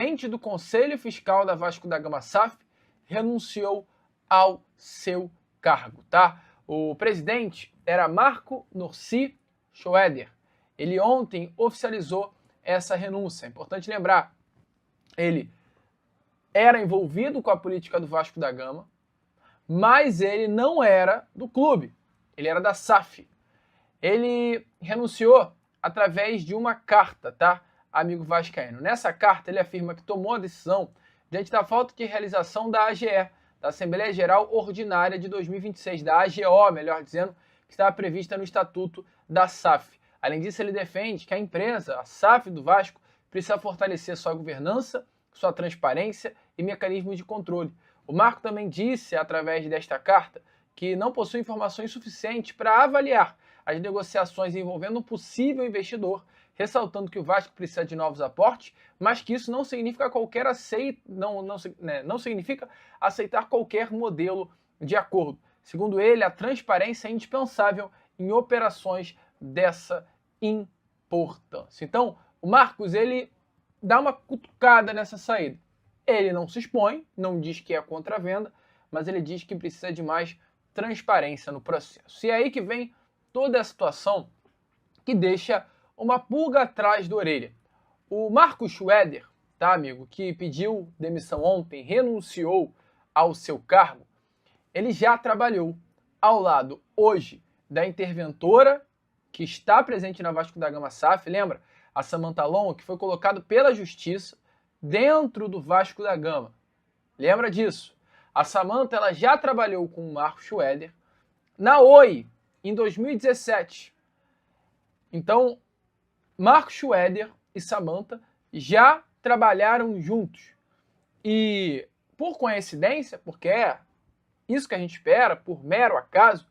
presidente do Conselho Fiscal da Vasco da Gama SAF renunciou ao seu cargo, tá? O presidente era Marco Nursi Schroeder. Ele ontem oficializou essa renúncia. É importante lembrar, ele era envolvido com a política do Vasco da Gama, mas ele não era do clube, ele era da SAF. Ele renunciou através de uma carta, tá, amigo vascaíno? Nessa carta ele afirma que tomou a decisão diante da falta de realização da AGE, da Assembleia Geral Ordinária de 2026, da AGO, melhor dizendo, que estava prevista no Estatuto da SAF. Além disso, ele defende que a empresa, a SAF do Vasco, precisa fortalecer sua governança, sua transparência e mecanismos de controle. O Marco também disse, através desta carta, que não possui informações suficientes para avaliar as negociações envolvendo um possível investidor, ressaltando que o Vasco precisa de novos aportes, mas que isso não significa não significa aceitar qualquer modelo de acordo. Segundo ele, a transparência é indispensável em operações dessa importância. Então, o Marcos, ele dá uma cutucada nessa saída. Ele não se expõe, não diz que é contra a venda, mas ele diz que precisa de mais transparência no processo. E é aí que vem toda a situação que deixa uma pulga atrás da orelha. O Marco Schroeder, tá, amigo, que pediu demissão ontem, renunciou ao seu cargo, ele já trabalhou ao lado, hoje, da interventora que está presente na Vasco da Gama SAF, lembra? A Samantha Long, que foi colocado pela Justiça dentro do Vasco da Gama. Lembra disso? A Samantha, ela já trabalhou com o Marco Schroeder na Oi, em 2017. Então, Marco Schroeder e Samantha já trabalharam juntos. E, por coincidência, porque é isso que a gente espera, por mero acaso,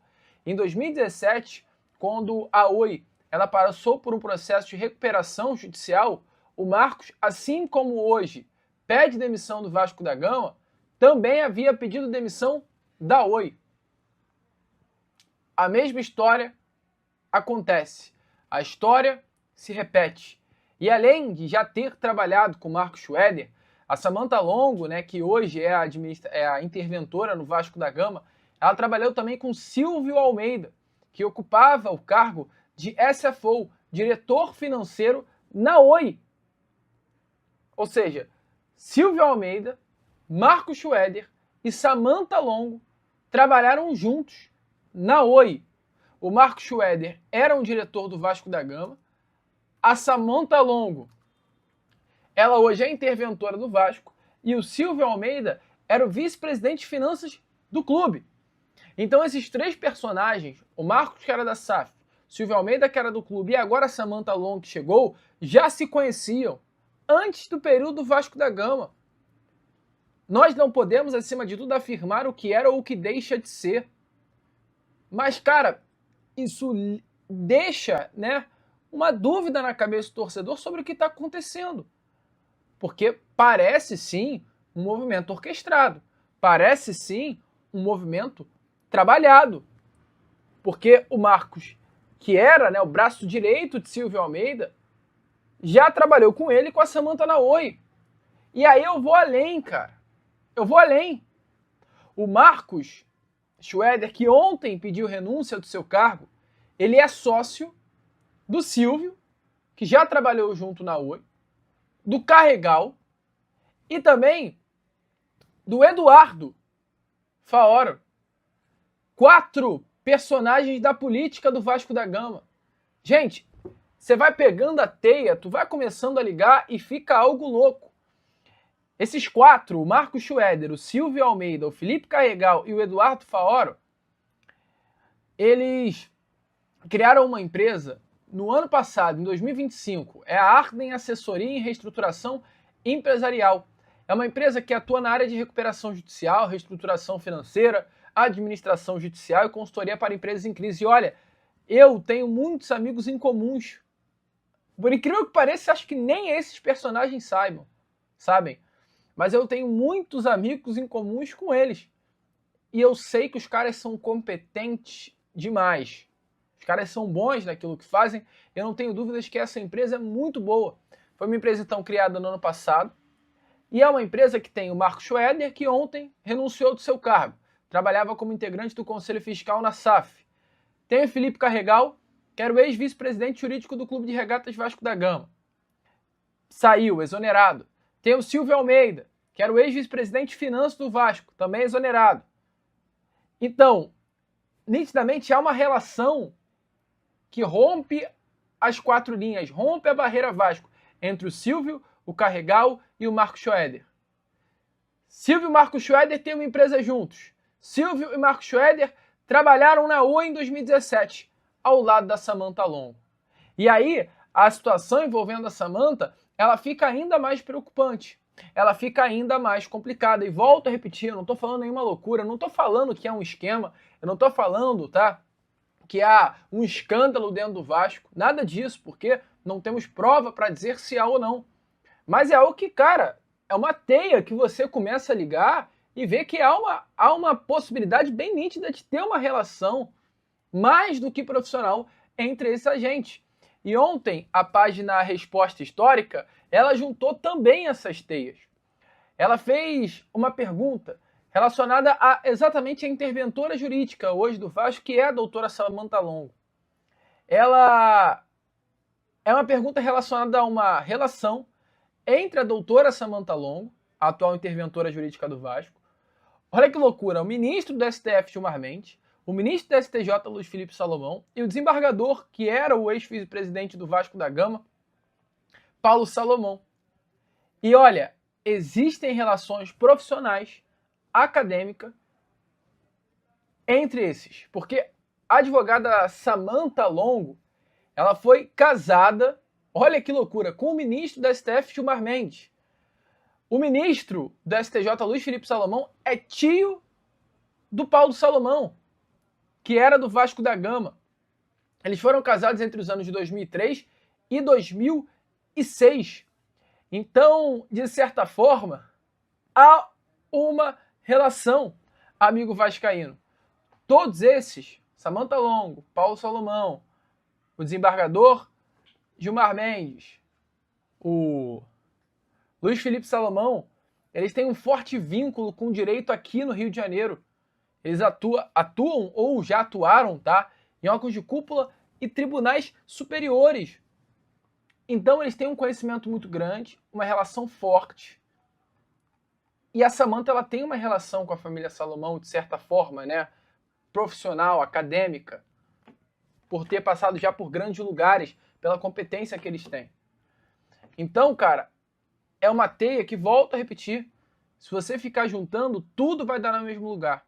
em 2017, quando a Oi ela passou por um processo de recuperação judicial, o Marcos, assim como hoje pede demissão do Vasco da Gama, também havia pedido demissão da Oi. A mesma história acontece. A história se repete. E além de já ter trabalhado com o Marco Schroeder, a Samantha Longo, né, que hoje é a interventora no Vasco da Gama, ela trabalhou também com Silvio Almeida, que ocupava o cargo de SFO, diretor financeiro na Oi. Ou seja, Silvio Almeida, Marco Schroeder e Samantha Longo trabalharam juntos na Oi. O Marco Schroeder era um diretor do Vasco da Gama, a Samantha Longo, ela hoje é interventora do Vasco, e o Silvio Almeida era o vice-presidente de finanças do clube. Então esses três personagens, o Marcos, que era da SAF, Silvio Almeida, que era do clube, e agora a Samantha Long, que chegou, já se conheciam antes do período do Vasco da Gama. Nós não podemos, acima de tudo, afirmar o que era ou o que deixa de ser. Mas, cara, isso deixa, né, uma dúvida na cabeça do torcedor sobre o que está acontecendo. Porque parece, sim, um movimento orquestrado. Parece, sim, um movimento trabalhado. Porque o Marcos, que era, né, o braço direito de Silvio Almeida, já trabalhou com ele e com a Samantha na Oi. E aí eu vou além, cara. Eu vou além. O Marcos Schroeder, que ontem pediu renúncia do seu cargo, ele é sócio do Silvio, que já trabalhou junto na Oi, do Carregal e também do Eduardo Faoro. 4 personagens da política do Vasco da Gama. Gente, você vai pegando a teia, tu vai começando a ligar e fica algo louco. Esses 4, o Marco Schroeder, o Silvio Almeida, o Felipe Carregal e o Eduardo Faoro, eles criaram uma empresa no ano passado, em 2025. É a Arden Assessoria em Reestruturação Empresarial. É uma empresa que atua na área de recuperação judicial, reestruturação financeira, administração judicial e consultoria para empresas em crise. E olha, eu tenho muitos amigos em comuns. Por incrível que pareça, acho que nem esses personagens sabem. Mas eu tenho muitos amigos em comuns com eles. E eu sei que os caras são competentes demais. Os caras são bons naquilo que fazem. Eu não tenho dúvidas que essa empresa é muito boa. Foi uma empresa, então, criada no ano passado. E é uma empresa que tem o Marco Schroeder, que ontem renunciou do seu cargo. Trabalhava como integrante do Conselho Fiscal na SAF. Tem o Felipe Carregal, que era o ex-vice-presidente jurídico do Clube de Regatas Vasco da Gama. Saiu, exonerado. Tem o Silvio Almeida, que era o ex-vice-presidente de Finanças do Vasco, também exonerado. Então, nitidamente há uma relação que rompe as quatro linhas, rompe a barreira Vasco entre o Silvio, o Carregal e o Marco Schroeder. Silvio e Marco Schroeder têm uma empresa juntos. Silvio e Marco Schroeder trabalharam na Oi em 2017, ao lado da Samantha Longo. E aí, a situação envolvendo a Samantha, ela fica ainda mais preocupante. Ela fica ainda mais complicada. E volto a repetir, eu não estou falando nenhuma loucura, eu não estou falando que é um esquema, eu não estou falando, tá, que há um escândalo dentro do Vasco. Nada disso, porque não temos prova para dizer se há ou não. Mas é algo que, cara, é uma teia que você começa a ligar e vê que há uma possibilidade bem nítida de ter uma relação mais do que profissional entre esses agentes. E ontem, a página Resposta Histórica, ela juntou também essas teias. Ela fez uma pergunta relacionada a exatamente a interventora jurídica hoje do Vasco, que é a doutora Samantha Longo. Ela é uma pergunta relacionada a uma relação entre a doutora Samantha Longo, a atual interventora jurídica do Vasco. Olha que loucura, o ministro do STF, Gilmar Mendes, o ministro do STJ, Luiz Felipe Salomão, e o desembargador, que era o ex-vice-presidente do Vasco da Gama, Paulo Salomão. E olha, existem relações profissionais, acadêmicas, entre esses. Porque a advogada Samantha Longo, ela foi casada, olha que loucura, com o ministro do STF, Gilmar Mendes. O ministro do STJ, Luiz Felipe Salomão, é tio do Paulo Salomão, que era do Vasco da Gama. Eles foram casados entre os anos de 2003 e 2006. Então, de certa forma, há uma relação, amigo vascaíno. Todos esses, Samantha Longo, Paulo Salomão, o desembargador Gilmar Mendes, o Luiz Felipe Salomão, eles têm um forte vínculo com o direito aqui no Rio de Janeiro. Eles atuam ou já atuaram, tá, em órgãos de cúpula e tribunais superiores. Então eles têm um conhecimento muito grande, uma relação forte. E a Samantha, ela tem uma relação com a família Salomão, de certa forma, né, profissional, acadêmica, por ter passado já por grandes lugares, pela competência que eles têm. Então, cara, é uma teia que, volto a repetir, se você ficar juntando, tudo vai dar no mesmo lugar.